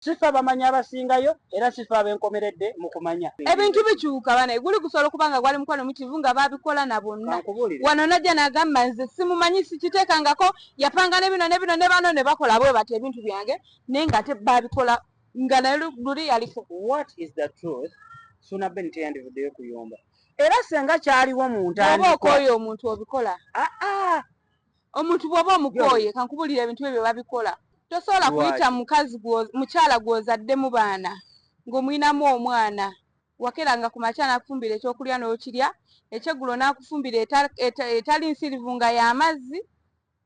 sifa bamanya abasingayo era sifa abenkomeredde mu kumanya ebintu bikyuka bana eguli gusobola okubanga gwali mukwano mutivu nga babikola na bonna wano najja nagamba nze simumanyi sikiteekangako yapanga ne bino ne bano ne bakola bwe bati ebintu byange naye nga te babikola nga naye luli yaliko. What is the truth? Suna Ben teyandivuddeyo kuyomba era senga kyaliwo mu ntandikwa oba okooye omuntu obikola omuntu bw'oba omukooye kankubulira ebintu ebyo babikola tosobola kuyita mukyala gwozaddemu baana ng'omwinamu omwana wakeranga ku makya n'akufumbira ekyokulya n'okirya ekyeggulo n'akufumbira etali nsirivu nga y'amazzi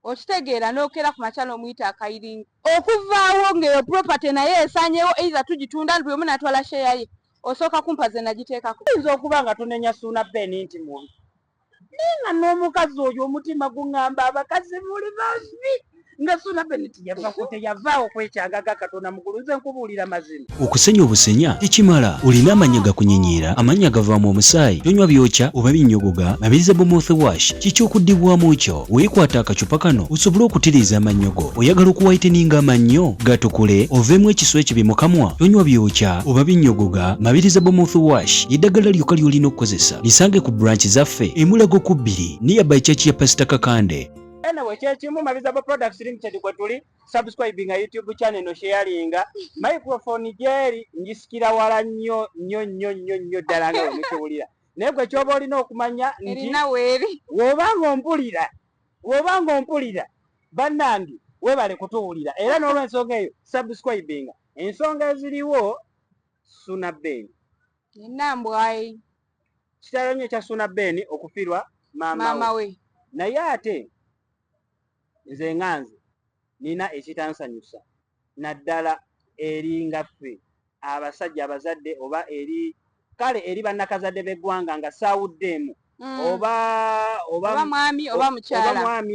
okitegeera n'okera ku makya n'omuyita akayiringa okuvaawo ng'eyo property naye esaanyewo eiza tugitunda buli omu n'atwala sheya ye osooka kumpa ze nagiteekako oyinza okuba nga tonenya Suna Ben nti mubi naye nga n'omukazi oyo omutima guŋŋamba abakazi muli babi nga Suna Ben teyavaawo kwekyagaga Katonda mugulu nze nkubuulira mazima. Okusenya obusenya tekimala. Olina amanya gakunyinyira, amanya gavaamu omusaayi, tonywa byokya oba binnyogoga, mabiriza mouthwash. Kiki okuddibwamu ekyo? Weekwata akacupa kano osobole okutiriza amannyo go. Oyagala okuwaiteninga amannyo gatukule oveemu ekiswa ekibi mu kamwa? Tonywa byokya oba binnyogoga, mabiriza mouthwash eddagala lyokka ly'olina okukozesa. Lisange ku branch zaffe eMulago ku 2 nearby church ya Pastor Kakande. Anyway, kyekimu Mabizabo Products Limited kwe tuli subscribinga YouTube channel no sharinga microphone gyeri njisikira wala nnyo ddala nga mukiwulira naye gwe kyoba olina okumanya nti wobanga ompulira bannange webale kutuwulira era n'olw'ensonga eyo subscribinga ensonga eziriwo Suna Ben ennambwayi kitalo nnyo kya Suna Ben okufirwa maama we naye ate nze nganze nina ekitansanyusa naddala eri nga ffe abasajja abazadde oba eri bannakazadde b'eggwanga nga saawuddeemu oba mwami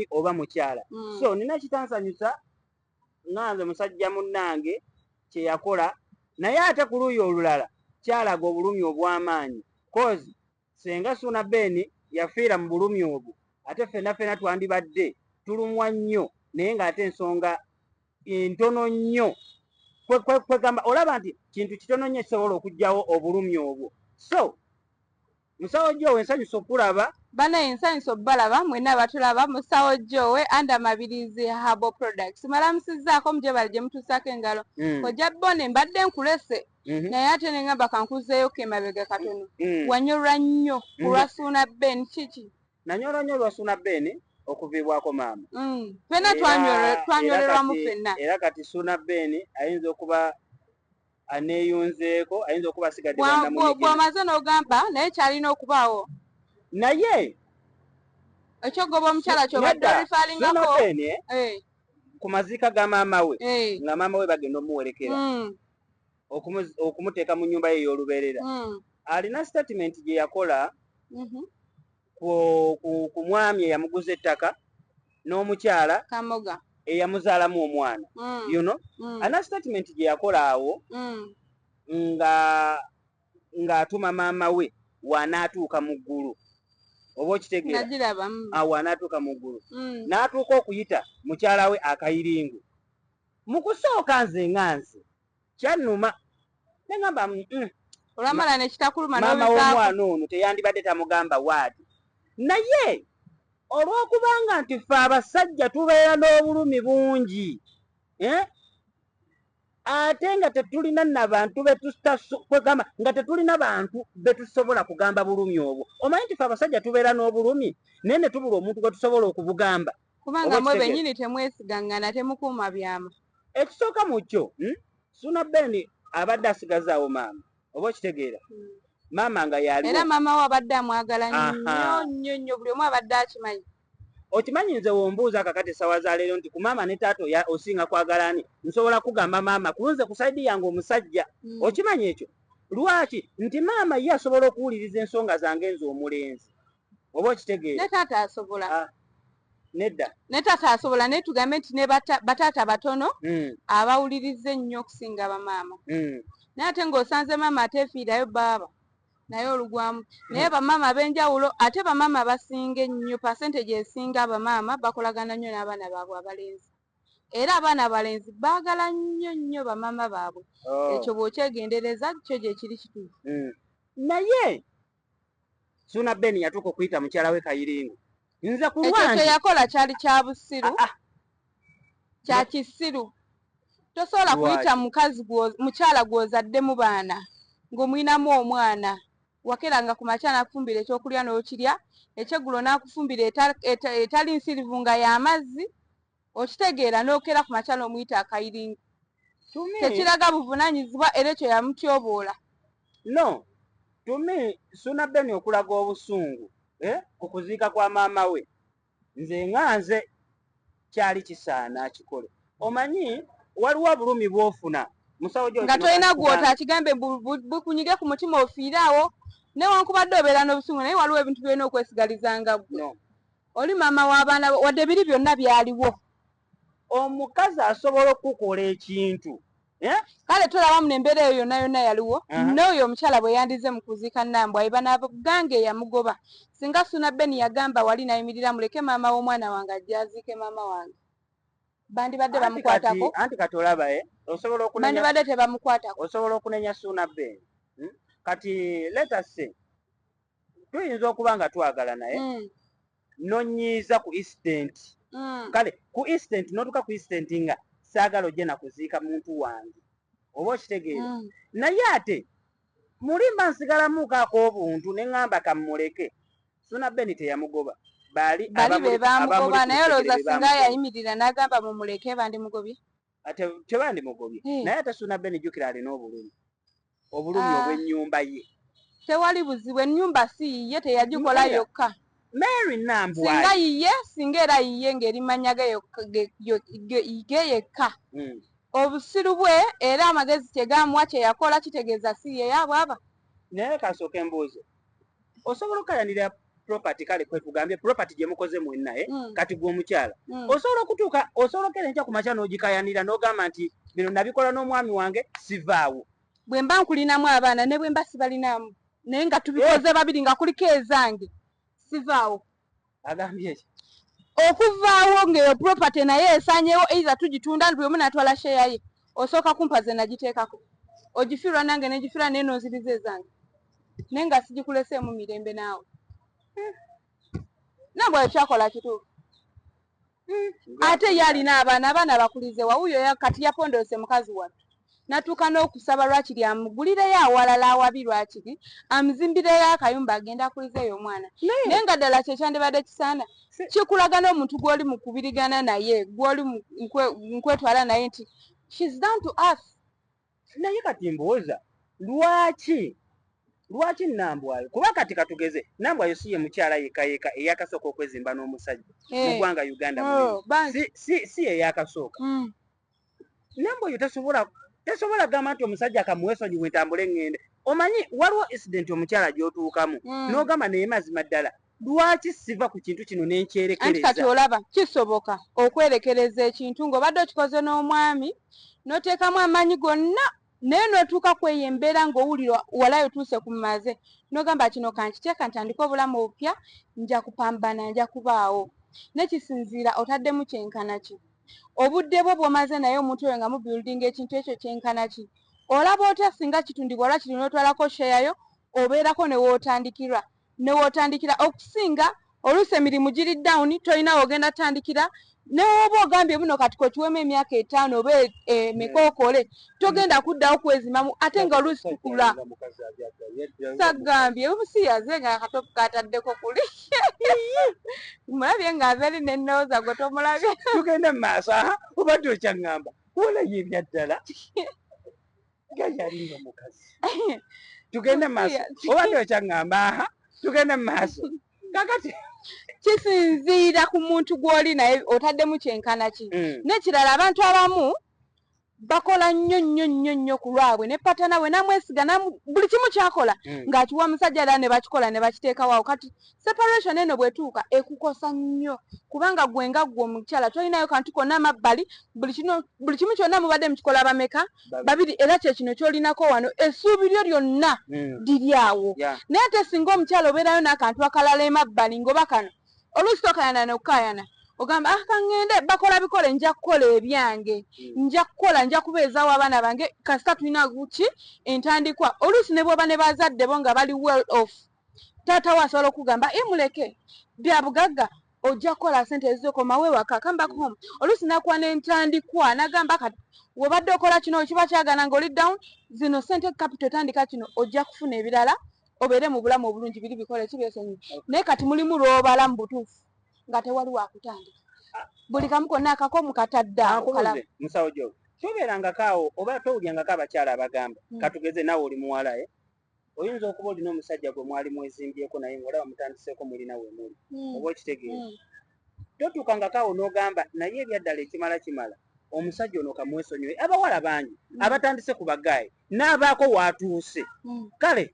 oba mukyala so nina ekitansanyusa nganze musajja munnange kye yakola naye ate ku luuyi olulala kyalaga obulumi obw'amaanyi kozi senga Suna Ben yafiira mu bulumi obwo ate ffenna twandibadde tulumwa nnyo naye ng'ate ensonga entono nnyo kwegamba olaba nti kintu kitono nnyo kisobola okugyawo obulumi obwo so musawo Jowe ensanyusa okulaba bana ensanyusa obbalaba mwenna batulaba musawo Jowe anda Mabirizi Herbal Products malamusizzaako mujebali gye mutuusaako engalo ojja bbone mbadde nkulese naye ate ne ngamba kankuzeeyo kemabega katono wanyolwa nnyo kulwa Suna Ben kiki nanyolwa nnyo lwa Suna Ben okuvibwako maama ffenna twanyolerwamu ffenna era kati Suna Ben ayinza okuba aneeyunzeeko ayinza okuba asigadde bw'omaze n'ogamba naye kyalina okubaawo naye ekyogoba omukyala kyobadde olifaalingako Suna Ben ku maziika ga maama we nga maama we bagenda omuwerekera okumuteeka mu nnyumba ye ey'olubeerera alina statement gye yakola ku mwami eyamuguza ettaka n'omukyala Kamoga eyamuzaalamu omwana ana statement gye yakola awo ng'atuma maama we wanaatuuka mu ggulu oba okitegeera wanaatuuka mu ggulu n'atuuka okuyita mukyala we akayiringu mu kusooka nze nganze kyannuma negamba olwamala nekitakuluma maama w'omwana ono teyandibadde tamugamba waadi naye olw'okubanga nti ffe abasajja tubeera n'obulumi bungi ate nga tetulina nabantu kwegamba nga tetulina bantu betusobola kugamba bulumi obwo omanyi nti ffe abasajja tubeera n'obulumi naye ne tubula omuntu gwe tusobola okubugamba kubanga mwe bennyini temwesigangana temukuuma byama ekisooka mu kyo Suna Ben abadde asigazaawo maama oba okitegeera maama nga yaliwo era maama we abadde amwagala nnyo buli omu abadde akimanyi okimanyi nze wombuuza kakati sawa za leero nti ku maama ne taata osinga kwagala ani nsobola kugamba maama kulunze ku saidi yange omusajja okimanyi ekyo lwaki nti maama ye asobola okuwuliriza ensonga zange nze omulenzi oba okitegeera ne taata asobola nedda ne taata asobola naye tugambe nti ne bataata batono abawuliriza ennyo okusinga bamaama naye ate ng'osanze maama ateefiirayo baaba naye olugwamu naye bamaama ab'enjawulo ate bamaama basinga ennyo percentage esinga abamaama bakolagana nnyo n'abaana baabwe abalenzi era abaana abalenzi baagala nnyo bamama baabwe. Ekyo bw'okyegendereza kyo gye kiri kituufu. Naye Suna Ben yatuuka okuyita mukyala we Kayiringo. Nze ku lwange ekyo kye yakola kyali kya busiru, kya kisiru. Tosobola kuyita mukyala gw'ozaddemu baana ng'omwinamu omwana, wakeranga ku makya n'akufumbira ekyokulya n'okirya, ekyeggulo n'akufumbira etali nsirivu nga y'amazzi, okitegeera n'okera ku makya n'omuyita Akayiringo. Tekiraga buvunaanyizibwa era ekyo yamutyoboola. No, tumi Suna Ben okulaga obusungu ku kuziika kwa maama we, nze nganze kyali kisaana akikole. Omanyi waliwo obulumi bw'ofuna musawo gyo nga tolina gwota akigambe bukunyige ku mutima ofiiraawo, newankubadde obeera n'obusungu naye waliwo ebintu byolina okwesigalizanga gwe. Oli maama w'abaana wadde biri byonna byaliwo. Omukazi asobola okukola ekintu. Kale tolaba mu embeera eyo yonna yaliwo. N'oyo omukyala bwe yandize mu kuziika Nambwa eba n'abagange yamugoba. Singa Suna Ben yagamba wali nayimirira muleke maama w'omwana wange ajje aziike maama wange, bandibadde bamukwatako. Anti kati olaba osobola okunenya, bandibadde tebamukwatako. Osobola okunenya Suna Ben. Kati let us say tuyinza okuba nga twagala naye nonyiiza ku incident. Kale ku incident notuka ku incident nga saagala ojje nakuziika muntu wange oba okitegeera. Naye ate mulimba nsigalamuuko ak'obuntu ne ŋŋamba kammuleke. Suna Ben teyamugoba, bali be bamugoba, naye olowooza singa yayimirira n'agamba mumuleke bandimugobye? Tebandimugobye. Naye ate Suna Ben jjukira alina obulumi obw'ennyumba ye. Tewali buzibu, ennyumba si yiye, teyagikola yokka. Mary Nambwa singa yiye, singa era yiye ng'erimanya ge yekka. Obusiru bwe era amagezi tegamuwa kye yakola kitegeeza si ye yabwaba. Naye kasooka embuuzo, osobola okukayanira property, kale kwe tugambye property gye mukoze mwenna kati gw'omukyala osobola okutuuka osobola okera enkya ku makya n'ogikayanira n'ogamba nti bino nabikola n'omwami wange sivaawo. Bwe mba nkulinamu abaana ne bwe mba sibalinamu naye nga tubikoze babiri nga kuliko ezange sivaawo. Agambye ki? Okuvaawo ng'eyo property naye esaanyewo eiza tugitunda buli omu n'atwala share ye, osooka kumpa ze nagiteekako, ogifiirwa nange negifiirwa naye n'oziriza ezange naye nga sigikuleseemu mirembe naawe. Nambwa ekyakola kituufu. Ate ye alina abaana bakulize wawuyo kati yapondoose mukazi wattu natuuka n'okusaba lwakiri amugulireyo awalala awabi lwakiri amuzimbireyo akayumba agenda akuliza eyo omwana. Naye nga ddala kyekyandibadde kisaana kikulaga n'omuntu gw'oli mu kubirigana naye gw'oli nkwetwala naye nti she's down to earth. Naye kati mbooza lwaki Nambwa kuba kati katugeze Nambwa si ye mukyala yekka eyakasooka okwezimba n'omusajja mu ggwanga Uganda si ye yakasooka. Nambwa yo tesobola gamba nti omusajja kamuweesonyi wentambule ngende. Omanyi waliwo incident omukyala gy'otuukamu n'ogamba naye mazima ddala lwaki siva ku kintu kino n'enkyerekereza. Anti kati olaba kisoboka okwerekereza ekintu ng'obadde okikoze n'omwami n'oteekamu amaanyi gonna naye n'otuuka kweyo embeera ng'owulira walayo otuuse ku maze n'ogamba kino kankiteeka ntandika obulamu obupya, nja kupambana, nja kubaawo. Nekisinziira otaddemu kyenkana ki? Obudde bwo bw'omaze naye omuntu oyo nga mubuildinga ekintu ekyo kyenkana ki? Olaba otya singa kitundibwa lwa kiri n'otwalako sheyayo obeerako newootandikira okusinga oluusi emirimu giri down tolina ogenda tandikira. Newoba ogambye buno kati kokiwemu emyaka 5 oba emikookole togenda kuddawo kwezimamu ate nga oluusi tukula. Sagambye obusiyaze nga katopu kataddeko kuli mulabye nga azeeri n'ennowooza gwe tomulabye. Tugende mu maaso obadde okyaŋŋamba olayo ebya ddala gayalinga mukazi. Tugende mu maaso obadde okyaŋŋamba tugende mu maaso kakati kisinziira ku muntu gw'oli naye otaddemu kyenkana ki. N'ekirala abantu abamu bakola nnyo ku lwabwe ne patana we namwesiga buli kimu kyakola ng'akiwa musajja era ne bakikola ne bakiteekawo. Kati separation eno bwetuuka ekukosa nnyo kubanga gwe nga gwe omukyala tolinayo kantu konna amabbali, buli kimu kyonna mubadde mukikola bameka babiri era kye kino kyolinako wano essuubi lyo lyonna liri awo. Naye ate singa omukyala obeerayo n'akantu akalala emabbali ng'oba kano oluusi tokayana n'okukayana ogamba kangende bakola bikole nja kukola ebyange nja kukola nja kubeezaawo abaana bange kasita tulina guki entandikwa oluusi ne bwoba ne bazadde bo nga bali well off taata we asobola okugamba imuleke bya bugagga ojja kukola sente ezikomawe waka come back home oluusi nakuwa n'entandikwa nagamba kati wobadde okola kino kiba kyagana ng'oli down zino sente capital tandika kino ojja kufuna ebirala obeere mu bulamu obulungi biri bikole kibyesonyi naye kati mulimu lw'obala mu butuufu nga tewali wakutandika buli kamu konna akakomu katadda musawo gyo tobeerangako awo oba towulyangako abakyala abagamba katugeze nawe oli muwala oyinza okuba olina omusajja gwe mwali mwezimbyeko naye ngaolaba mutandiseeko mulina we muli oba ekitegeeza totuukangako awo n'ogamba naye ebyaddala ekimala omusajja ono kamwesonyiwe abawala bangi abatandise ku bagaayi n'abaako waatuuse kale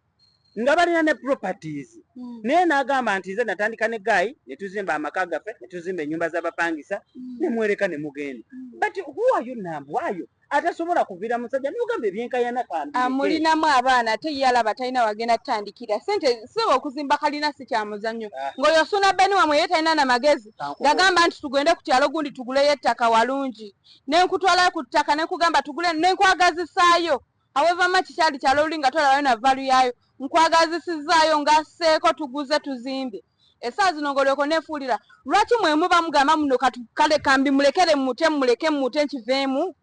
nga balina ne properties naye n'agamba nti nze natandika ne gaayi ne tuzimba amaka gaffe ne tuzimba ennyumba z'abapangisa ne mwereka ne mugenda but who are you nambwayo atasobola kuviira musajja n'ogamba ebyenkayana kandi mulinamu abaana ate ye alaba talina wagenda tutandikira sente siba okuzimba kalina si kya muzannyo ng'oyo Suna Ben wamwe ye talina na magezi gagamba nti tugende ku kyalo gundi tuguleyo ettaka walungi nenkutwalayo ku ttaka nenkugamba tugule nenkwagazisaayo however much kyali kyalo oli nga tolabayo na value yaayo nkwagazisizaayo ngasseeko tuguze tuzimbe essaawa zino ng'olyoko neefuulira lwaki mwe muba mugamba muno kale kambi mulekere muleke mute nkiveemu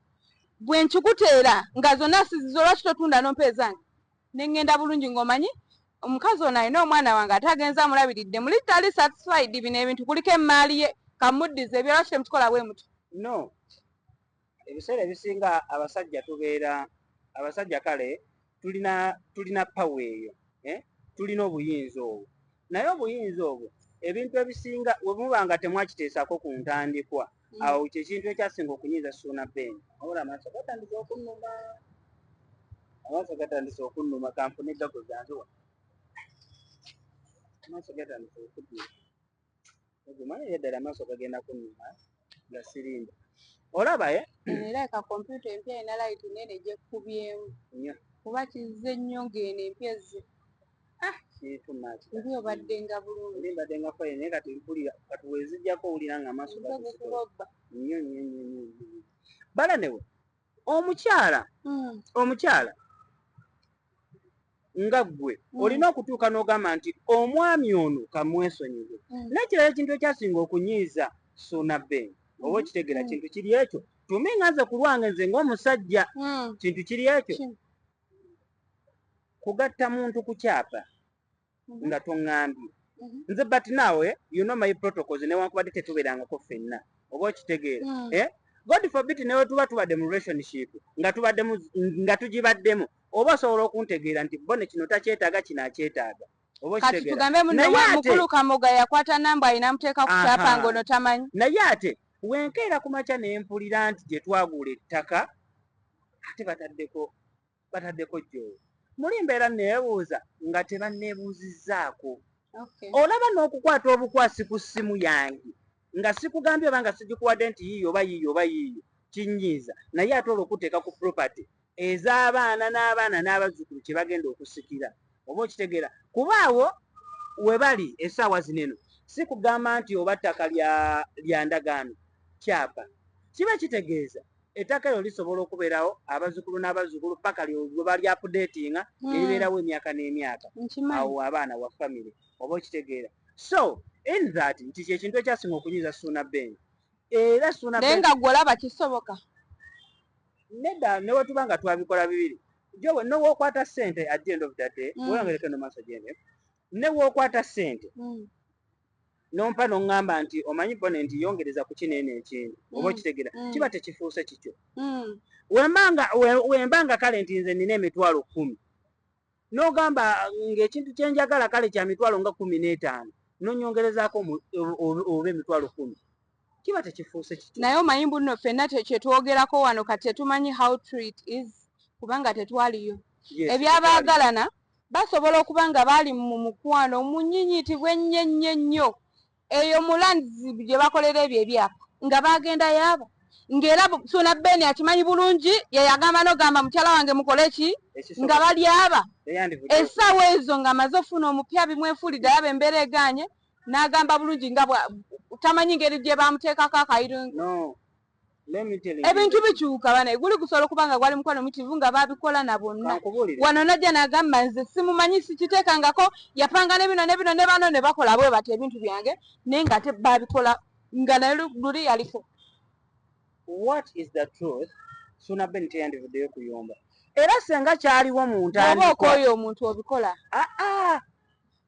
bwe nkikuteera nga zonna sizizo lwaki totunda nompeezange neŋŋenda bulungi ng'omanyi omukazi ono alina omwana wange ate agenza amulabiridde muli tali satisfied bino ebintu kuliko emmaali ye kamuddize ebyo lwaki temukikola bwe muti no ebiseera ebisinga abasajja kale tulina pawa eyo tulina obuyinza obwo naye obuyinza obwo ebintu ebisinga bwe muba nga temwakiteesako ku ntandikwa awo kyekintu ekyasinga okunyiiza Suna Ben wabula amaaso gatandise okunnuma kanfune gago zanziwa amaaso gatandise okudduma ogumanyi eddala amaaso gagenda kunnuma nga sirimba olaba era ka kompyuta empya ina layiti nene gyekubyemu kuba kizze nnyo ng'eno empya ze eri obadde nga bulungi mbadde nga fayi naye kati mpulira kati wezijjako owulira nga amaaso nnyo bala newe omukyala nga ggwe olina okutuuka n'ogamba nti omwami ono kamwesonyiwe nekirala ekintu ekyasinga okunyiiza Suna Ben oba okitegera kintu kiri ekyo tumingaze ku lwange nze ng'omusajja kintu kiri ekyo kugatta muntu ku kyapa nga toŋŋambye nze but nawe you know my protocols newankubadde tetubeerangako ffenna oba okitegeera God forbid newe tuba tubadde mu relationship nga tugibaddemu oba osobola okuntegeera nti bone kino takyetaaga kino akyetaaga oba kati tugambe mukulu Kamoga yakwata namba alina muteeka ku kyapa ngono tamanyi naye ate wenkeera ku makya nempulira nti gye twagula ettaka ate bataddeko jjooyo muli mbeera neebuuza nga tebanneebuuzizzaako olaba n'okukwata obukwasi ku ssimu yange nga sikugambye oba nga sigikuwadde nti yiiyo oba yiiyo kinyiiza naye ate olwokuteeka ku property ez'abaana n'abazzukulu kye bagenda okusikira oba okitegeera kuba awo we bali essaawa zineno si kugamba nti oba ttaka lya ndagaano kyapa kiba kitegeeza ettaka eryo lisobola okubeerawo abazzukulu n'abazzukulu paka lwe bali updatinga eribeerawo emyaka n'emyaka awo abaana wa family oba okitegeera so in that nti kyekintu ekyasinga okunyiiza Suna Ben era Suna Ben naye nga gwe olaba kisoboka nedda newe tuba nga twabikola bibiri jowe nowookwata ssente at the end of the day wewangereko no maaso gende newookwata ssente nompa noŋŋamba nti omanyi bone nti yongereza ku kineeno ekindi oba okitegeera kiba tekifuuse kikyo wembanga kale nti nze nina emitwalo 10 n'ogamba ng'ekintu kyenjagala kale kya mitwalo nga 15 nonyongerezaako oba emitwalo 10 kiba tekifuuse kikyo naye omanyi bunno ffenna kyetwogerako wano kati tetumanyi how true it is kubanga tetwaliyo ebyabaagalana basobola okuba nga baali mu mukwano omunyinyiitibwa ennyo eyo mulanzi gye bakolera ebyo ebyapa nga bagenda yaaba ng'era Suna Ben akimanyi bulungi yeyagamba n'ogamba mukyala wange mukole ki nga bali aba essaawa ezo nga amaze ofuna omupya bimwefuulidde alaba embeera eganye n'agamba bulungi nga tamanyi ngeri gye bamuteekako akayiro. No. Ebintu bikyuka bana guli gusobola okubanga gwali mukwano mutivu nga babikola na bonna. Wano najja n'agamba nze simumanyi sikiteekangako yapanga ne bino ne bano ne bakola bwe bati ebintu byange naye nga ate babikola nga naye luli yaliko. What is the truth? Suna Ben teyandivuddeyo kuyomba. Era senga kyaliwo mu ntandikwa. Bw'oba okooye omuntu obikola.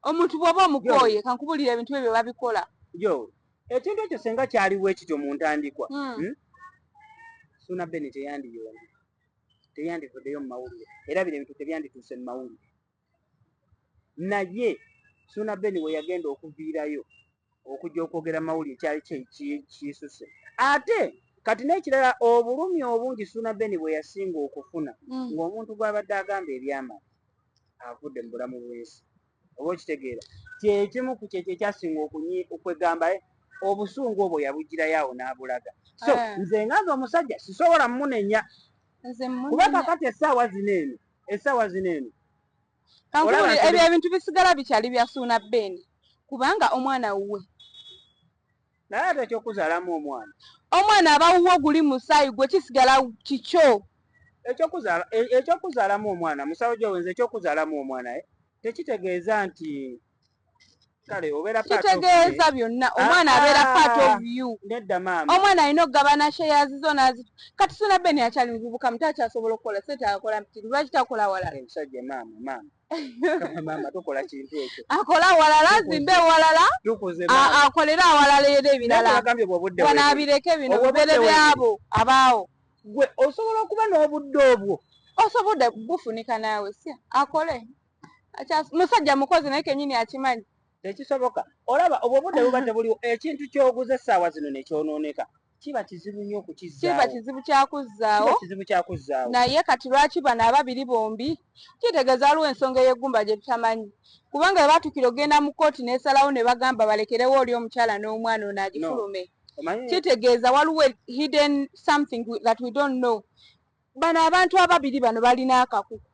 Omuntu bw'oba omukooye kankubulira ebintu ebyo babikola. Yo, ekintu ekyo senga kyaliwo ekityo mu ntandikwa. Suna Ben teyandivuddeyo mu mawulire. Era bino ebintu tebyandituuse mu mawulire. Naye Suna Ben we yagenda okuviirayo okujja okwogera mawulire kyali kiyisuse. Ate kati n'ekirala obulumi obungi Suna Ben bwe yasinga okufuna ng'omuntu gw'abadde agamba ebyama avudde mu bulamu bw'ensi. Oba okitegeera kyekimu ku kyekyo ekyasinga okwegamba obusungu obwo yabugirayo awo n'abulaga. So nze nga nze omusajja sisobola mmunenya kuba kakati essaawa zino eno ebyo ebintu bisigala bikyali bya Suna Ben kubanga omwana wuwe naye ate ekyokuzaalamu omwana abawuwo guli musaayi gwe kisigala kikyo ekyokuzaalamu omwana musawo gyowenza ekyokuzaalamu omwana tekitegeeza nti kale obeera kitegeeza byonna omwana abeera part of you. Nedda maama omwana alina okugabana shares zo kati Suna Ben akyali muvubuka muto akyasobola okukola sente akola miti lwaki takola walala omusajja maama tukola kintu ekyo akola walala azimbe walala akolera awalala era ebirala wanaabireke bino bubere byabo abaawo gwe osobola okuba n'obudde obwo osobodde bufunika naawe si akole musajja mukozi naye kenyini akimanyi tekisoboka olaba obwo budde buba tebuliwo ekintu ky'oguza essaawa zino nekyonooneka kiba kizibu nnyo okukizzaawo kiba kizibu kyakuzzaawo naye kati lwaki bano ababiri bombi kitegeeza waliwo ensonga ey'eggumba gye tutamanyi kubanga bwe batukira ogenda mu kooti n'esalawo ne bagamba balekerewo oli omukyala n'omwana ono agifulume kitegeeza waliwo hidden something that we don't know. Bano abantu ababiri bano balina akakuku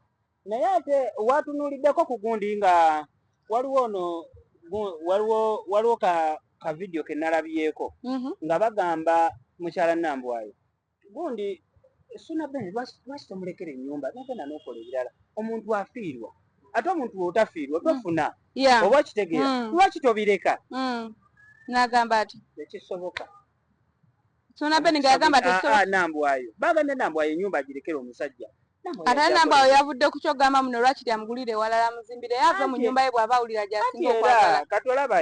naye ate watunuuliddeko ku gundi nga waliwo ka video ke nalabyeko nga bagamba mukyala Nambwayo gundi Suna Ben lwaki tomulekera ennyumba nagenda n'okola ebirala omuntu afiirwa ate omuntu otafiirwa tofuna oba kitegeera lwaki tobireka n'agamba ati tekisoboka Suna Ben ng'agamba tekisoboka Nambwayo bagende Nambwayo ennyumba agirekera omusajja ate Nambwayo yavudde ku kyogamba muno lwaki lyamugulire walala muzimbire yava mu nnyumba ye bw'aba awulira gy'asinga okwagala katolaba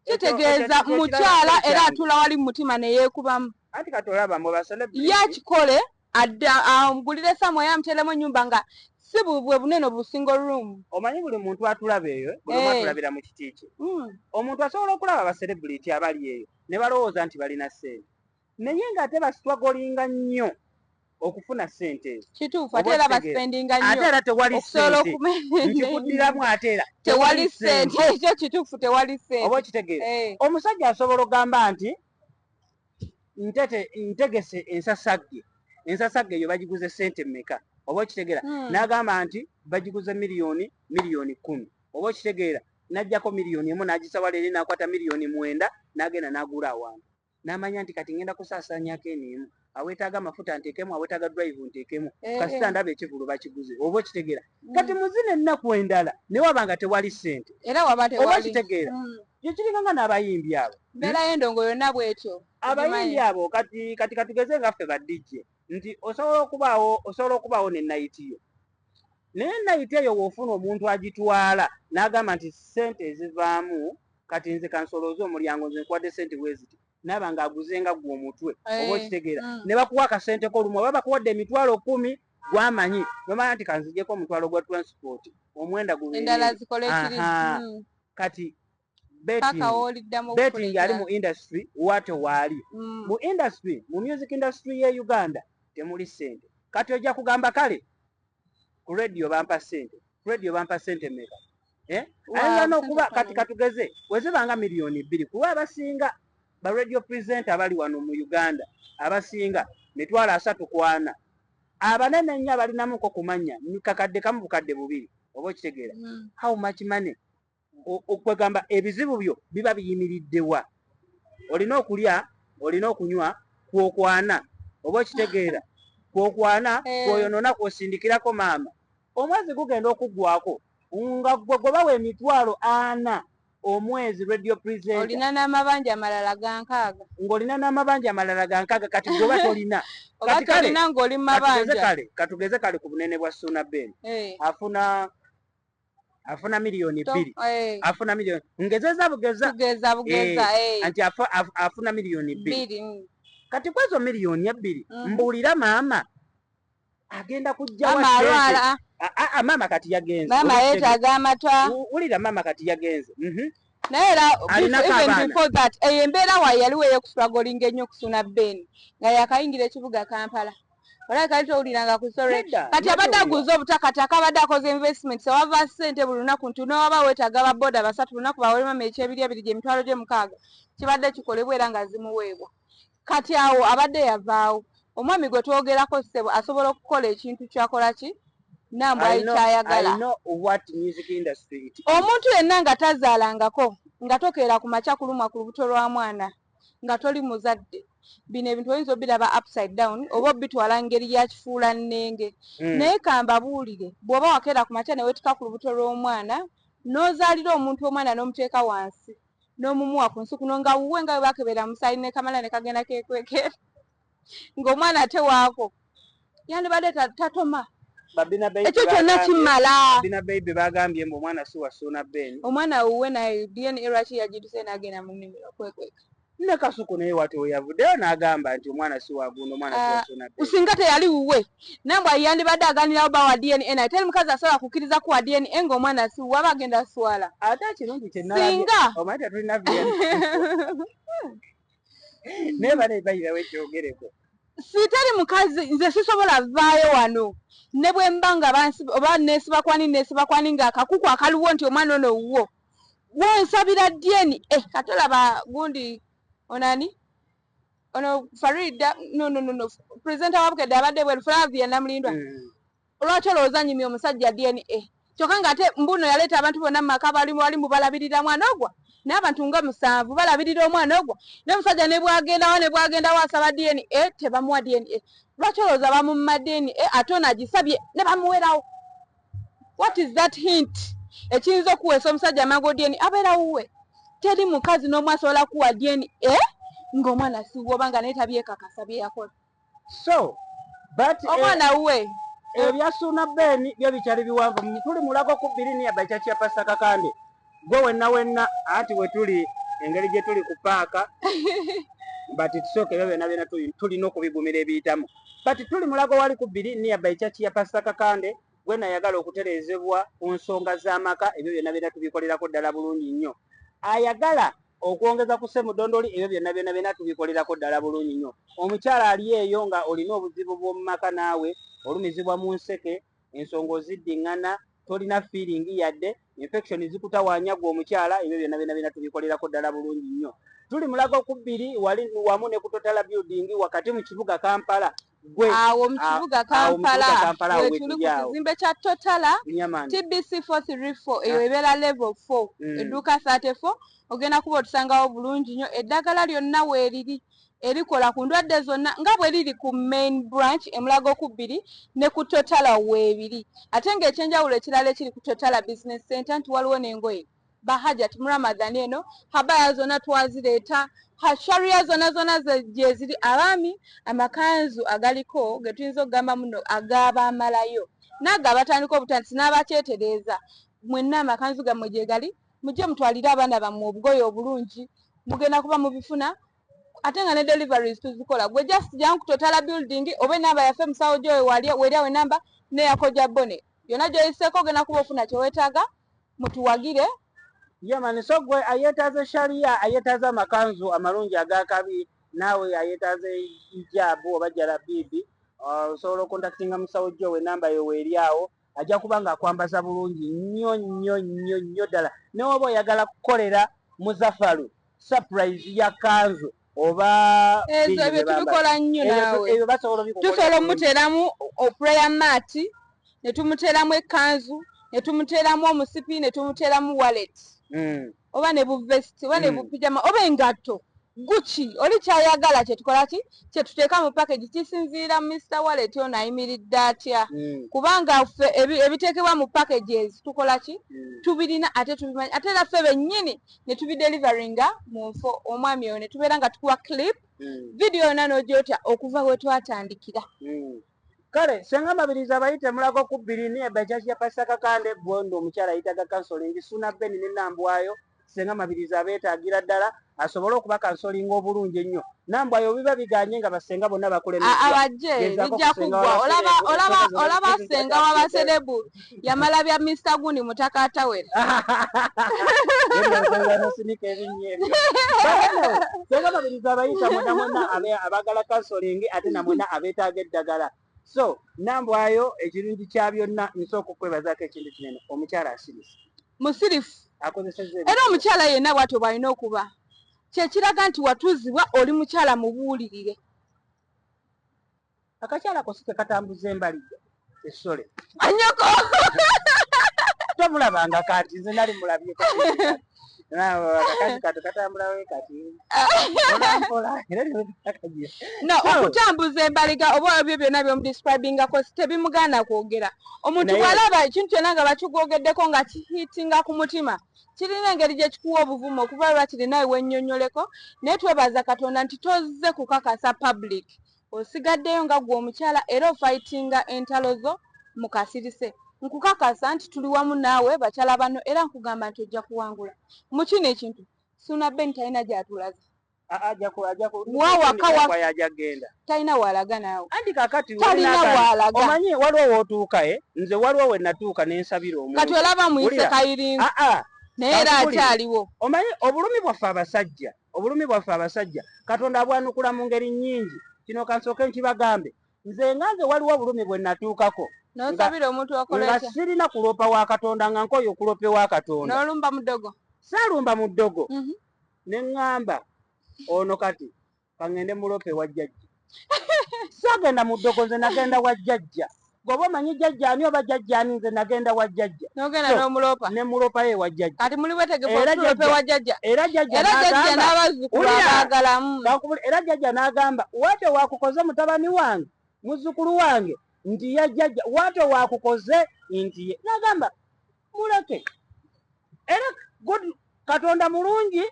kitegeeza mukyala era atula wali mu mutima ne yeekubamu ati katolaba mu baselebrity yakikole amugulire samwe yamuteremu ennyumba nga si bwe bunene obusingle room. Omanyi buli muntu atulaba eyo buli omu atulabira mu kiti kye omuntu asobola okulaba abaselebrity abali eyo ne balowooza nti balina ssente naye ng'ate basitwagolinga nnyo okufuna ssente ezo kituufu ate era baspendinga nnyo ate era tewali ssente nkikuddiramu ate era tewali ssente ekyo kituufu tewali ssente oba okitegeera omusajja asobola okugamba nti ntegese ensasagge eyo bagiguze ssente mmeka oba okitegeera n'agamba nti bagiguze miliyoni 10 oba okitegeera n'ajjako miliyoni 1 n'agisawala eri n'akwata miliyoni 9 n'agenda n'agula awantu n'amanya nti kati ngenda kusaasaanyako eno awetaaga amafuta nteekemu awetaaga drive nteekemu kasita ndaba ekivulu bakiguze oba okitegeera kati muzina ennaku endala ne waba nga tewali ssente era waba tewali oba okitegeera kyo kiringanga n'abayimbi abo mbeera y'endongo yonna bwetyo abayimbi abo kati katugeze nga ffe badijje nti osobola okubaawo ne nayiti yo naye nayiti eyo w'ofuna omuntu agitwala n'agamba nti ssente ezivaamu kati nze kansolooza omulyango nze nkuwadde ssente bweziti naaba ng'aguzenga gwe omutwe oba okitegeera ne bakuwa akasente k'olumu oba bakuwadde emitwalo 10 gwamanyi nomanya nti kanzijeko omutwalo gwa transport omwenda endala zikola ekiriza kati betting ali mu industry wate waali mu industry mu music industry ye Uganda temuli ssente kati ojja kugamba kale ku radio bampa ssente meka ayinza n'okuba kati katugeze wezibanga miliyoni 2 kuba abasinga ba radio presenter abali wano mu Uganda abasinga mitwalo 3 abanene nnyo balinamuko kumanya kakadde kamu bukadde bubiri oba okitegeera how much money okwegamba ebizibu byo biba biyimiriddewa olina okulya olina okunywa kwokwana oba okitegeera kwokwana kwoyonoona kwosindikirako maama omwezi gugenda okuggwako nga gwe bawa emitwalo 4 omwezi radio presenter olina n'amabanja amalala ga 6 ng'olina n'amabanja amalala ga 6 kati gwoba tolina kati kalina ng'oli mabanja katugeze kale ku bunene bwa Suna Ben afuna miliyoni 2 afuna miliyoni ngezeza bugeza anti afuna miliyoni 2 kati kwezo miliyoni 2 mbuulira maama agenda kujja mama kati yagenze mama yeetaaga amatwa wulira mama kati yagenze naye era even before that embeera wa yaliwo eyokuswagolinga ennyo ku Suna Ben nga yakayingira ekibuga Kampala olaba kali towuliranga ku sore kati abadde aguza obutakataka abadde akoze investment sewava ssente buli lunaku nti n'owaba weetaaga ababooda 3 buli lunaku bawole mama ekyebiri 2 gyemitwalo gye 6 kibadde kikolebwa era nga zimuweebwa kati awo abadde yavaawo omwami gwe twogerako ssebo asobola okukola ekintu kyakola ki nambwayi kyayagala omuntu yenna nga tazaalangako nga tokeera ku makya kulumwa ku lubuto lwa mwana nga toli muzadde bino ebintu oyinza obiraba upside down oba obitwala ngeri ya kifuula nnenge naye kambabuulire bw'oba wakeera ku makya ne weetuka ku lubuto lw'omwana n'ozaalira omuntu omwana n'omuteeka wansi n'omumuwa ku nsi kuno nga wuwe nga we bakebera musaayi ne kamala ne kagenda kekwekera ng'omwana tewaako yandibadde tatoma ekyo kyonna kimala bina baby bagambye mbu omwana si wa Suna Ben omwana wuwe naye DNA lwaki yagiduse n'agenda mu nnimiro okwekweka ne kasuku naye wati oyavuddeyo n'agamba nti omwana si waguno omwana si wa Suna Ben usinga teyali wuwe nambwa yandibadde aganirawo ba wa DNA naye teri mukazi asobola kukkiriza ku wa DNA ng'omwana si wuwe aba agenda swala ate ekirungi kyensinga omanyi tetulina naye bale bayirawo ekyogereko sitali mukazi nze sisobola vaayo wano ne bwe mba nga oba neesibakwani ng'akakuku akaliwo nti omwana ono wuwo wonsabira DNA katolaba gundi onani ono Farida no presenter wabukedde abadde bweru Flavia Namulindwa olwaki olowooza nyimya omusajja DNA kyokka ng'ate mbuno yaleeta abantu bonna mu maka balimu balabirira mwana ogwa n'abantu nga 7 balabirira omwana ogwo n'omusajja ne bwagendawo asaba DNA tebamuwa DNA lwaki olowooza bamumma DNA ate ono agisabye ne bamuwerawo what is that hint ekiyinza okuweesa omusajja amangu DNA abeera wuwe teri mukazi n'omu asobola kuwa DNA ng'omwana siwo oba nga naye tabyekakasa bye yakola so but omwana wuwe ebya Suna Ben byo bikyali biwanvu tuli mulago ku 2 niya bakyakya Pasaka Kande gwe wenna anti we tuli engeri gye tuli ku paaka but tusooke ebyo byonna tulina okubigumira ebiyitamu but tuli mulago wali ku 2 niya bakyakya ya Pasaka Kande gwe nayagala okutereezebwa ku nsonga z'amaka ebyo byonna tubikolerako ddala bulungi nnyo ayagala okwongeza ku Ssemudondoli ebyo byonna tubikolerako ddala bulungi nnyo omukyala ali eyo nga olina obuzibu bw'omu maka naawe olumizibwa mu nseke ensonga oziddiŋŋana tolina feeling yadde infection zikutawaanya gwe omukyala ebyo byonna tubikolerako ddala bulungi nnyo tuli mulago ku 2 wali wamu ne ku Total Building wakati mu kibuga Kampala awo mu kibuga Kampala wetuli ku kizimbe kya Total TBC 434 eyo ebeera level 4 edduuka 34 ogenda kuba otusangawo bulungi nnyo eddagala lyonna weeriri erikola ku ndwadde zonna nga bwe liri ku main branch emulago ku 2 ne ku Total weebiri ate ng'ekyenjawulo ekirala ekiri ku Total Business Center nti waliwo n'engoye Bahajat mu Ramadan eno habaya zonna twazireeta sharia zonna gye ziri abaami amakanzu agaliko ge tuyinza okugamba muno ag'abaamalayo naago abatandika obutandisi n'abakyetereeza mwenna amakanzu gammwe gye gali mujje mutwalire abaana bammwe obugoye obulungi mugenda kuba mubifuna ate nga ne deliveries tuzikola gwe just jangu ku Total Building oba enamba yaffe musawo gyowe weriawo enamba neyakoja bone yonna gyoyiseeko ogenda kuba ofuna kyeweetaaga mutuwagire yamani so gwe ayetaaze sharia ayetaaze amakanzu amalungi agakabi naawe ayetaaze ijabu oba jalabibi osobola okontaktinga musawo gyowe enamba yowe eriawo ajja kuba ng'akwambaza bulungi nnyo ddala newoba oyagala kukolera Muzafaru surprise ya kanzu oba ezo ebyo tubikola nnyo naawe tusobola omuteramu prayer mat ne tumuteramu ekanzu ne tumuteramu omusipi ne tumuteramu wallet oba ne buvesti oba ne bupijama oba engatto Gucci oli kyayagala kyetukola ki kyetuteeka mu package kisinziira Mr. Wallet ono ayimiridde atya kubanga ffe ebiteekebwa mu packages tukola ki tubirina ate tubimanyi ate era ffe bennyini ne tubidelivaringa mu nfo omwami oyo ne tubeera nga tukuwa clip video yonna n'ogyotya okuva we twatandikira kale senga mabiriza abayite mulago ku birini ebajaji ya Pasaka Kande Bondo omukyala ayitaga counseling Suna Ben ne Nambwayo senga mabiriza abeetaagira ddala asobole okuba kansolinga obulungi ennyo Nambwayo biba biganye nga basenga bonna bakulembera abajje bijja kugwa olaba senga w'abaserebu yamala bya Mr. Gundi mutaka atawera senga mabiriza abayita mwena abagala kansolingi ate na mwena abeetaaga eddagala so Nambwayo ekirungi kya byonna nsooka okwebazaako ekintu kinene omukyala asirisi musirifu era omukyala yenna bw'atyo bw'alina okuba kyekiraga nti watuzibwa oli mukyala mubuulirire akakyala ko si tekatambuza embaliga essole anyoko tomulabanga kati nze nali mulabyeko akakazi kato katambulawe kati no okutambuza embaliga oba ebyo byonna byomudescribingako tebimugaana kwogera omuntu bw'alaba ekintu kyonna nga bakigwogeddeko nga kihitinga ku mutima kirina engeri gye kikuwa obuvumu okuva lwa kirina ewennyonnyoleko naye twebaza Katonda nti tozze kukakasa public osigaddeyo nga gwe omukyala era ofightinga entalo zo mu kasirise nkukakasa nti tuli wamu naawe bakyala bano era nkugamba nti ojja kuwangula mu kino ekintu Suna Ben talina gy'atulaza talina walaga naawe talina walaga omanyi waliwo wootuuka nze waliwo we natuuka n'ensabira omuntu kati olaba muyise kayirinzi naye era akyaliwo omanyi obulumi bwaffe abasajja Katonda abwanukula mu ngeri nnyingi kino kansooke nkibagambe nze ngange waliwo obulumi bwe natuukako nosabira omuntu wakola nga sirina kulopa wa Katonda nga nkoyo okulope wa Katonda n'olumba mudogo saalumba mu ddogo ne ŋŋamba ono kati kaŋŋende mulope wa jjajja saagenda mu ddogo nze nagenda wa jjajja gwoba omanyi jjajja ani oba jjajja ani nze nagenda wa jjajja n'ogenda n'omulopa ne mulopa ye wa jjajja kati muli wetegefu okulope wa jjajja era jjajja n'abazzukulu abaagalamu era jjajja n'agamba wate wakukoze mutabani wange muzzukulu wange nti ya jjajja wate wakukoze nti ye nagamba muleke era Katonda mulungi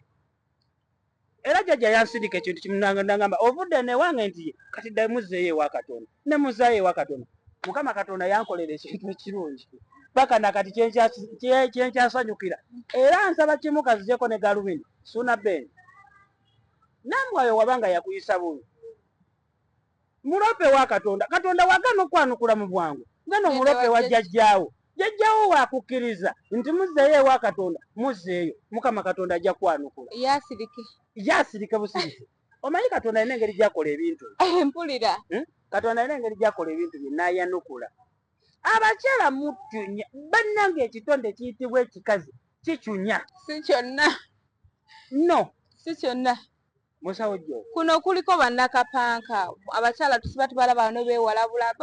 era jjajja yansirika ekintu kimu nagamba ovudde newange nti ye kati ddayo muzzeeyo ewa Katonda ne muzzaayo ewa Katonda Mukama Katonda yankolera ekintu ekirungi paka nakati kyenkyasanyukira era nsaba kimu kazigyeko ne galubindi Suna Ben Nambwayo wabanga yakuyisa bubi mulope wa Katonda wagana okwanukula mu bwangu ngano mulope wa jjajjaawo wakukkiriza nti muzzeeyo ewa Katonda muzzeeyo Mukama Katonda ajja kwanukula yasirike busirisi omanyi Katonda alina engeri gyakola ebintu mpulira Katonda alina engeri gyakola ebintu bye n'ayanukula abakyala mutunya bannange ekitonde kiyitibwa ekikazi kicunya si kyonna no si kyonna musawo jjo kuno kuliko bannakapanka abakyala tusiba tubalaba bano beewalabula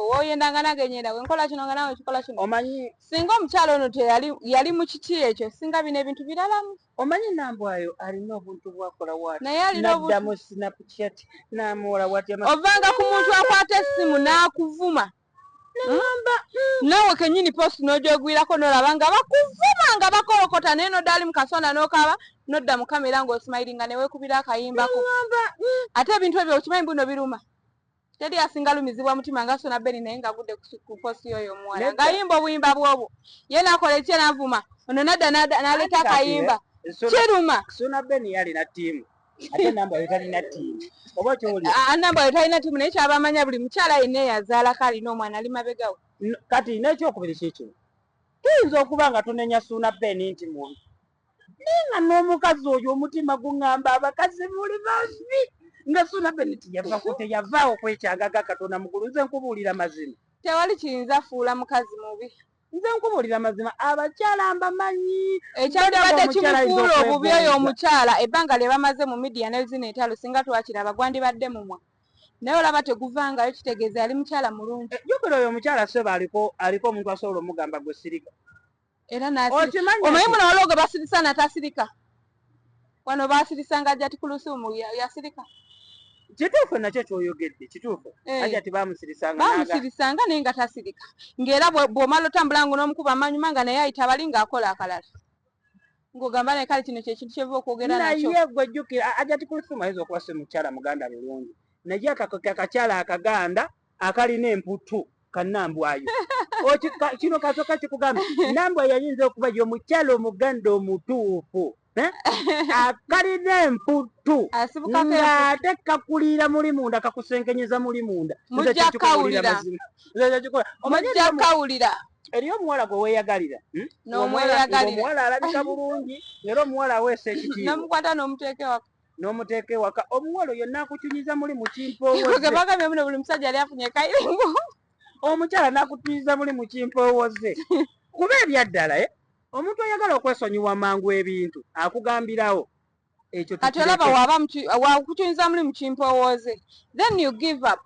woyendanga nange nyenda wenkola kino nga nawe kikola kino omanyi singa omukyala ono yali mu kiti ekyo singa bino ebintu biralamu omanyi Nambwayo alina obuntu bwakola wati naye alina naddamu Snapchat n'amuwola wati ovanga ku muntu akwata essimu n'akuvuma nawe kenyini posti n'ogyogwirako n'olaba nga bakuvuma nga bakolokota naye nodda ali mu kasonda n'okaaba nodda mu kamera ng'osimayiringa ne weekubira akayimbako ate ebintu ebyo okimanyi buno biruma teri asinga lumizibwa mutima nga Suna Ben naye ng'agudde ku posti oyo omuwala ng'ayimba obuyimba bwobwo ye n'akola ekye n'avuma ono nadda n'aleeta akayimba kiruma Suna Ben yalina ttiimu ate Nambwayo talina ttiimu oba kyowulira Nambwayo talina ttiimu naye kyabamanya buli mukyala yenna eyazaalako alina omwana ali mabegawe kati n'ekyokubiri kikino tuyinza okuba nga tunenya Suna Ben nti mubi ninga n'omukazi oyo omutima guŋŋamba abakazi muli babi nga Suna Ben teyavaawo kwekyagaga Katonda mugulu nze nkubuulira mazima tewali kiyinza fuula mukazi mubi nze nkubuulira mazima abakyala mbamanyi ekyandibadde kimufuula obubi oyo omukyala ebbanga lye bamaze mu midiya ne zino entalo singa twakiraba gwandibadde mumwa naye olaba teguvangayo kitegeeza yali mukyala mulungi jjukira oyo omukyala seba aliko omuntu asobola omugamba gwe sirika era omanyi muno waliwo gwe basirisa natasirika wano basirisanga Ajati ku Lusuumu yasirika. Kituufu nakyo kyoyogedde kituufu. Ajati bamusirisanga naye nga tasirika. Ng'era bw'omala otambula ng'onomukuba amanyuma nga naye ayita bali ng'akola akalala. Ng'ogamba naye kale kino kyekintu kyebiva okwogera nakyo. Naye gwe jjukira Ajati ku Lusuumu ayinza okuba si mukyala muganda bulungi. Naye akakyala akaganda akalina emputu kannambwayo. Kino kasooka kikugamba Nambwa yayinza okuba y'omukyala omuganda omutuufu. Akalina emputu ng'ate kakulira muli munda kakusenkenyeza muli munda. Mujja kawulira eriyo omuwala gwe weeyagalira omuwala alabika bulungi era omuwala aweesa ekitiibwa n'omukwata n'omuteeka ewaka omuwala oyo n'akucunyiza muli mu kimpoowoze bagambye muno buli musajja yali afunye kayiringo omukyala n'akucunyiza muli mu kimpoowoze kuba ebyaddala omuntu ayagala okwesonyiwa mangu ebintu akugambirawo ekyo ate olaba wakucunyiza muli mu kimpoowoze then you give up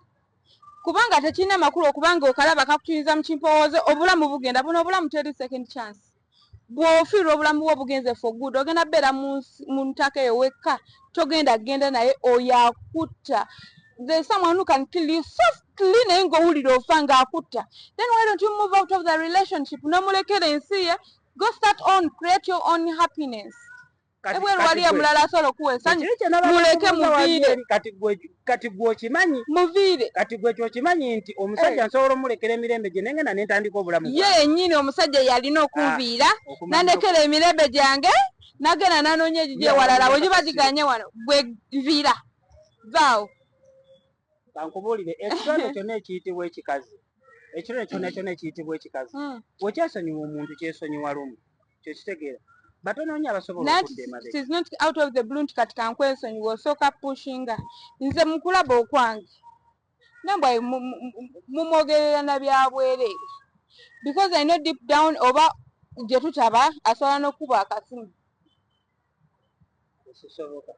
kubanga tekirina makulu okubanga okalaba kakucunyiza mu kimpoowoze obulamu bugenda buno obulamu teri second chance bw'ofiirwa obulamu bwo bugenze for good ogenda beera mu ntaka eyo wekka togenda genda naye oyo akutta. There's someone who can kill you softly naye ng'owulira ofa ng'akutta. Then why don't you move out of the relationship n'omulekera ensi ye go start on create your own happiness. Ebweru wali mulala asobola okuwa essanyu muleke muviire kati gwe okimanyi muviire kati gwe kyokimanyi nti omusajja nsobola omulekera emirembe gye nengenda nentandika obulamu ye yennyini omusajja yalina okunviira nandekera emirembe gyange nagenda nanoonya egigye walala bwe giba giganye wano gwe nviira vaawo. Kankubuulire ekitonde kyonna ekiyitibwa ekikazi ekitonde kyonna ekiyitibwa ekikazi bwekyesonyiwa omuntu kyesonyiwa lumu kyekitegeera batononya abasobola okudda emabega. It is not out of the blue nti kati kankwesonyiwa osooka pushinga nze mukulaba okwange Nambwa mumwogerera na byabwereere because I know deep down oba gye tutaba asobola n'okuba akasimu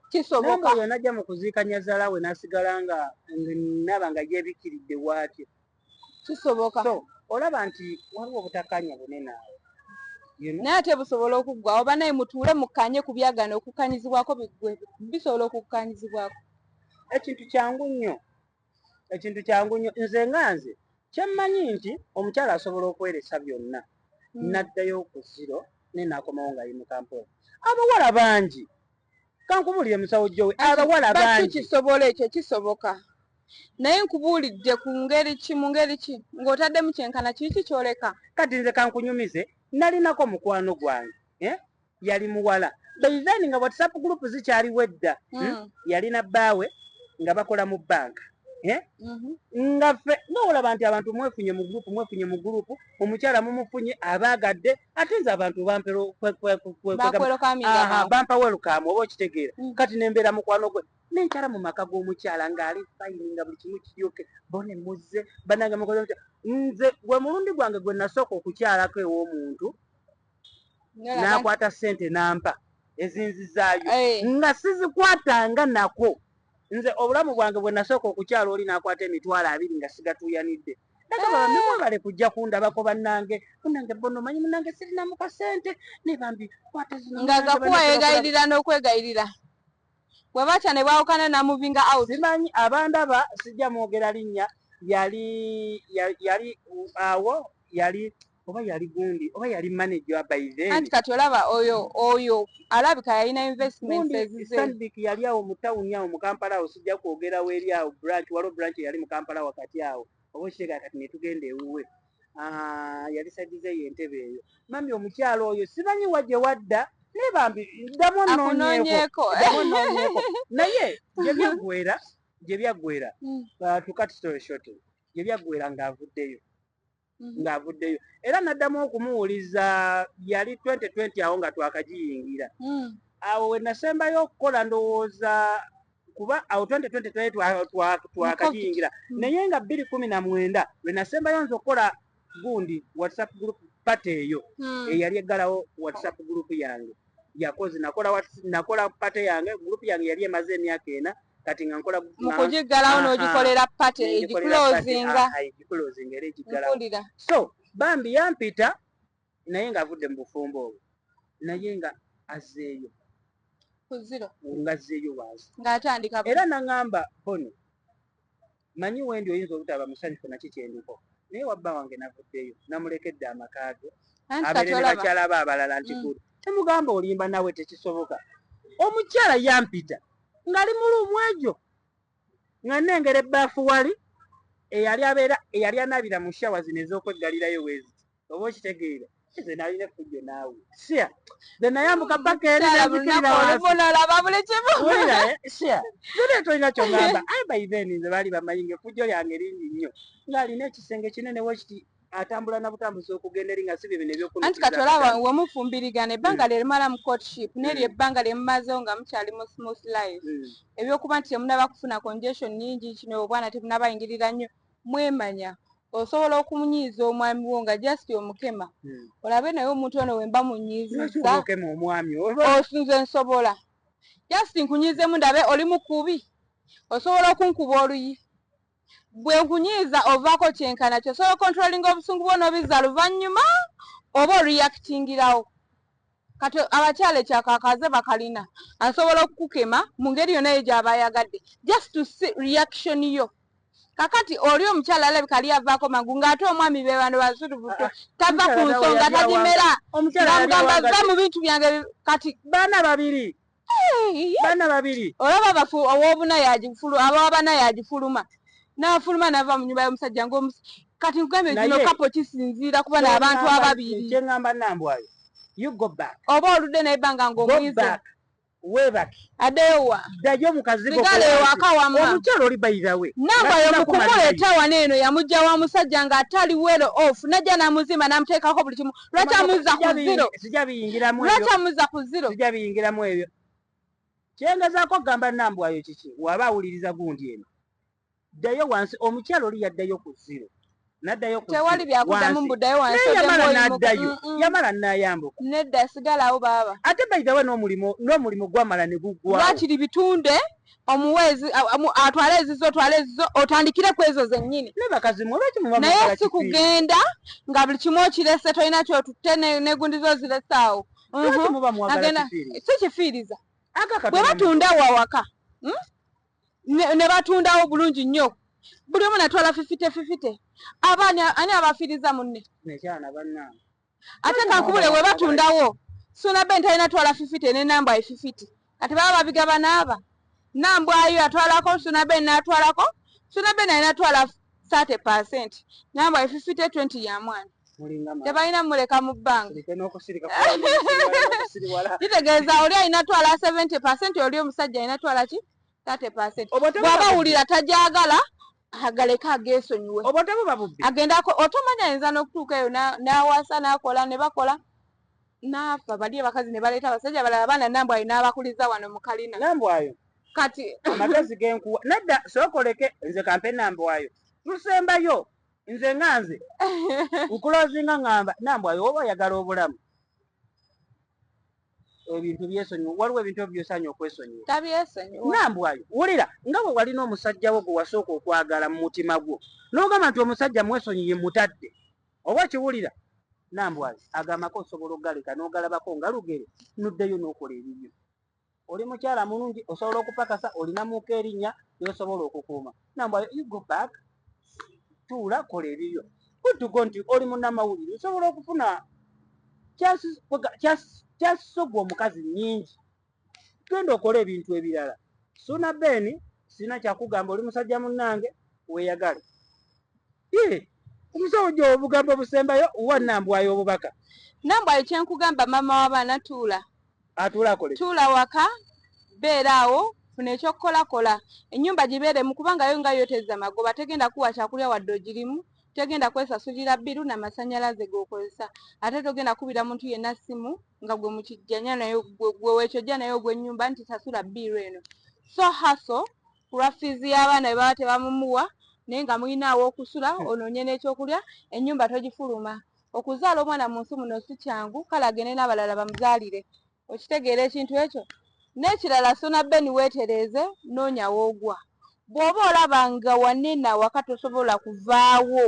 kisoboka Nambwa najja mu kuziika nyazaala we n'asigala nga naba nga yeebikiridde bw'atyo kisoboka. So olaba nti waliwo obutakkaanya bunene awo naye ate busobola okuggwa oba naye mutuule mukkanye ku byagana okukkanyizibwako bisobola okukkanyizibwako. Ekintu kyangu nnyo nze nga nze kyemmanyi nti omukyala asobola okweresa byonna n'addayo ku ziro ne n'akomawo nga ali mu Kampala. Abawala bangi kankubuulire musawo Jowe abawala bangi kisobola ekyo kisoboka naye nkubuulidde ku ngeri ki ng'otaddemu kyenkana kiki kyoleka. Kati nze kankunyumize nalinako mukwano gwange yali muwala then nga WhatsApp group zikyaliwo edda yalina bbaawe nga bakola mu banka nga ffe ng'olaba nti abantu mwefunye mu gurupu omukyala mumufunye abaagadde ate nze abantu bampa welukaamu oba okitegeera kati nembeera mukwano gwe nenkyala mu maka g'omukyala ng'ali fayini nga buli kimu kiryoke bone muzze banange mukoze nze gwe mulundi gwange gwe nasooka okukyalako ew'omuntu n'akwata ssente nampa ezinzizaayo nga sizikwatanga nako. Nze obulamu bwange bwe nasooka okukyala oli n'akwata $20 nga sigatuuyanidde nagamba bamwebale kujja kundabako bannange bono manyi munange sirinamu kasente ne bambi kwata zino nga gakuwa yeegayirira n'okwegayirira bwe batya ne bawukana namuvinga out. Simanyi abandaba sijja mwogera linnya yali awo yali oba yali gundi oba yali manager by then. Anti kati olaba oyo alabika yalina investments ezize. Stanbic yali awo mu town awo mu Kampala awo sijja kwogera weri awo waliwo branch yali mu Kampala wakati awo oba kitegeera kati ne tugenda ewuwe yali sadize y'entebe eyo mami omukyalo oyo simanyi wajje wadda ne bambi ddamu onnoonyeeko naye gye byaggwera tukati story short gye byaggwera ng'avuddeyo era naddamu okumuwuliza yali 2020 awo nga twakagiyingira awo we nasembayo okukola ndowooza kuba awo 2020 twakagiyingira naye nga 2019 lwe nasembayo nze okukola gundi WhatsApp group pate eyo eyali eggalawo WhatsApp group yange yakoze nakola pate yange group yange yali emaze emyaka 4 kati nga nkola mukugiggalawo n'ogikolera pate egiclosinga era egiggalawo so bambi yampita naye ng'avudde mu bufumbo obwo naye nga azeeyo kuziro ngazzeeyo wansi ng'atandika era naŋŋamba Bono manyi wendi oyinza obutaba musanyufu naki kyendiko naye wabba wange navuddeyo namulekedde amaka ge abeere ne bakyala be abalala nti kuli temugamba olimba nawe tekisoboka. Omukyala yampita ngali mulumu egyo nga nnengera ebbaafu wali eyali anaabira mu shawa zino ez'okweggalirayo weezi oba okitegeera nze nalina effujjo naawe sia ze nayambuka paka eri sia zire tolina kyongamba aye baiveni nze baali bamayinga effujjo lyange lingi nnyo ng'alina ekisenge kinene wekiti atambula na butambuzi okugenda eri nga si bye bino ebyokuno anti kati olaba wemufumbirigana ebbanga lyerimala mu courtship neryo ebbanga lyemumazeewo nga mukyali mu smooth life ebyokuba nti temunaba kufuna congestion nyingi kino obwana temunabayingirira nnyo mwemanya osobola okumunyiiza omwami wo nga just omukema olabe naye omuntu ono wemba munyiizizza osinze nsobola just nkunyiizemu ndabe oli mukubi osobola okunkuba oluyi bwe nkunyiiza ovaako kyenkana kyo osobola controllinga obusungu bwo n'obizza luvannyuma oba oreactingirawo kati abakyala ekyakakaze bakalina asobola okukukema mu ngeri yonna eyo gy'aba ayagadde just to see reaction yo. Kakati oli omukyala alabika ali avaako mangu ng'ate omwami be bano bazulubuto tava ku nsonga tagimera ng'amugamba zza mu bintu byange kati baana babiri olaba bafu ow'obuna abawabana yagifuluma n'afuluma n'ava mu nyumba y'omusajja kati nkugambye zino kapo kisinziira kuba n'abantu ababiri kyeŋŋamba Nambwayo you go back oba oludde n'ebbanga ng'omwiza webaki adewa ddayo mukazi sigale waka wamma omukyala oli bayirawe Nambwayo mukumuleeta wano eno yamugja wa musajja ng'atali well off najja n'amuzimba n'amuteekako buli kimu lwaki amuza ku ziro sijja biyingiramu ebyo kyengezaako kugamba Nambwayo kiki waba awuliriza gundi eno ddayo wansi omukyala oli yaddayo ku ziro naddayo ku tewali byakuddamu mbuddayo wansi yamala n'ayambuka nedda sigalawo baaba ate bayidawe n'omulimu gwamala ne guggwawo lwakiri bitunde omuweezi atwale ezizo otandikire ku ezo zennyini naye si kugenda nga buli kimu okirese tolina kyotutte negundi zo ziresaawo si kifiiriza bwe batunda wawaka ne batundawo bulungi nnyo buli omu natwala fifite ani abafiiriza munne ate kankubule we batundawo Sunaben talina twala fifite ne Nambwayo fifite kati baba babigaba naaba Nambwayo atwalako Sunaben n'atwalako Sunaben alina twala 30% Nambwayo fifite 20 ya mwana tebalina muleka mu bbanga kitegeeza oli alina twala 70% oli omusajja alina twala ki 30% bw'abawulira tajagala agaleka ageesonyiwe agendako otomanya ayinza n'okutuuka eyo n'awasa n'akola ne bakola n'afa bali abakazi ne baleeta abasajja balala abaana Nambwayo n'abakuliza wano mu kalina Nambwayo kati amagezi genkuwa nedda sookoleke nze kampe Nambwayo tusembayo nze nganze nkulozinga ngamba Nambwayo oba oyagala obulamu ebintu byesonyiwa waliwo ebintu ebyosanya okwesonyiwa tabyesonyiwa Nambwayo wulira nga bwe walina omusajja wo gwe wasooka okwagala mu mutima gwo n'ogamba nti omusajja mwesonyiye mutadde oba kiwulira Nambwayo agamako osobola ogaleka n'ogalabako nga lugere nuddeyo n'okola ebibyo oli mukyala mulungi osobola okupakasa olinamuuka erinnya lyosobola okukuuma Nambwayo you go back tuula kola ebibyo kutugo nti oli munnamawulire osobola okufuna kyasogwa omukazi nnyingi genda okola ebintu ebirala Sunaben sina kyakugamba oli musajja munnange weeyagale omusawo gyo obugambo busembayo wa Nambwayo obubaka Nambwayo kyenkugamba mama w'abaana tuula tuula waka beera awo funa ekyokkolakola ennyumba gibeeremu kubangayo nga yoteza magoba tegenda kuwa kyakulya wadde ogirimu tegenda kwesasulira bbiru n'amasannyalaze g'okozesa ate togenda kubira muntu yenna simu nga gwe mukijjanya nayo gwe weekyojja naye ogw'ennyumba nti sasula bbiru eno so haso kulwa fiizi y'abaana bwe baba tebamumuwa naye nga mulinaawo okusula onoonye n'ekyokulya ennyumba togifuluma okuzaala omwana mu nsi muno si kyangu kale agende n'abalala bamuzaalire okitegeera ekintu ekyo n'ekirala Sunaben weetereeze noonya woogwa bw'oba olaba nga wanena waka tosobola kuvaawo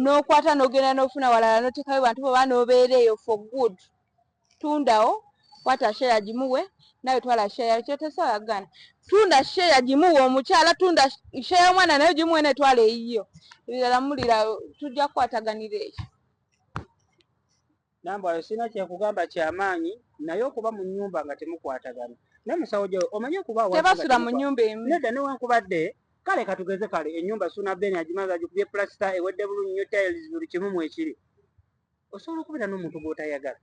n'okwata n'ogenda n'ofuna walala n'oteekayo bantu bwe nobeera eyo for good tundawo kwata share gimuwe nayo twala share kyo tesoyagana tunda share gimuwe omukyala tunda share mwana nayo gimuwe ne twala eyiyo ebirala mulira tujja kwataganira ekyo nambwa sina kyekugamba kyamaanyi naye okuba mu nnyumba nga temukwatagana naye musawo gyo omanye okuba tebasula mu nnyumba emu nedda newankubadde kale katugeze kale ennyumba Sunabeni agimaze agikubye plaster ewedde bulungi nnyo tiles buli kimu mwekiri osobola okubeera n'omuntu gw'otayagala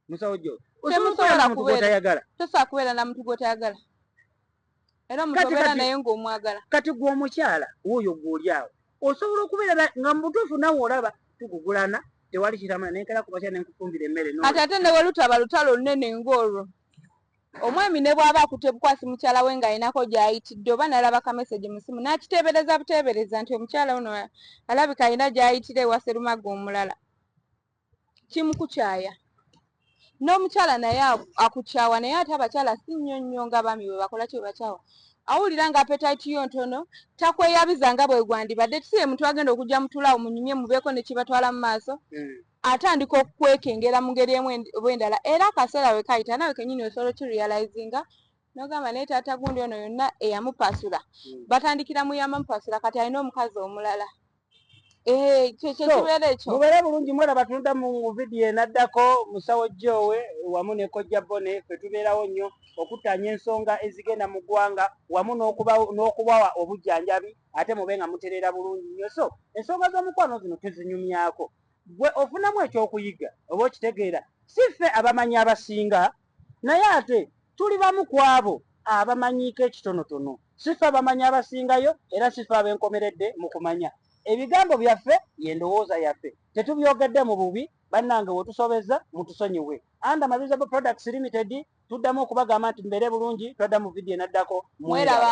musawo gyo osobola kubeera na muntu gw'otayagala era omuntu obeera naye ng'omwagala kati gwe omukyala wuuyo gw'oli awo osobola okubeera nga mu butuufu nawe olaba tugugulana tewali kitamana nenkera ku bakya nenkufumbira emmere ate ate ne welutaba lutalo lunene ng'olwo omwami ne bw'aba akutte bukwasi mukyala we ng'alinako gy'ayitidde oba n'alaba ka message mu simu n'akiteebereza buteebereza nti omukyala ono alabika alina gy'ayitira ewa Sserumaga omulala kimukukyaya n'omukyala naye akukyawa naye ate abakyala si nnyo nnyo ng'abaami bwe bakola kye bakyawa awulira nga appetite yo ntono takweyabiza nga bwe gwandibadde tisiye muntu agenda okujja mutulaawo munyumye mubeeko ne kibatwala mu maaso atandika okukwekengera mu ngeri emu bwendala era akaseera we kayita nawe kennyini osobola okirealizinga n'ogamba naye taata gundi ono yonna eyamupasula batandikira muyamamupasula kati alina omukazi omulala kyekibeera ekyo mubeere bulungi mwera batunudda mu vidiyo enaddako musawo Jowe wamu ne Kojja Bone ffe tubeerawo nnyo okuttanya ensonga ezigenda mu ggwanga wamu n'okubawa obujjanjabi ate mube nga mutereera bulungi nnyo so ensonga z'omukwano zino tuzinyumyako gwe ofunamu ekyokuyiga oba okitegeera si ffe abamanyi abasinga naye ate tuli bamu ku abo abamanyiiko ekitonotono si ffe abamanyi abasingayo era si ffe abenkomeredde mu kumanya ebigambo byaffe yendowooza yaffe tetubyogedde mu bubi bannange wetusobeza mutusonyiwe Under Mabizabo Products Limited tuddamu okubagamba nti mbeere bulungi twadda mu vidiyo enaddako mweraba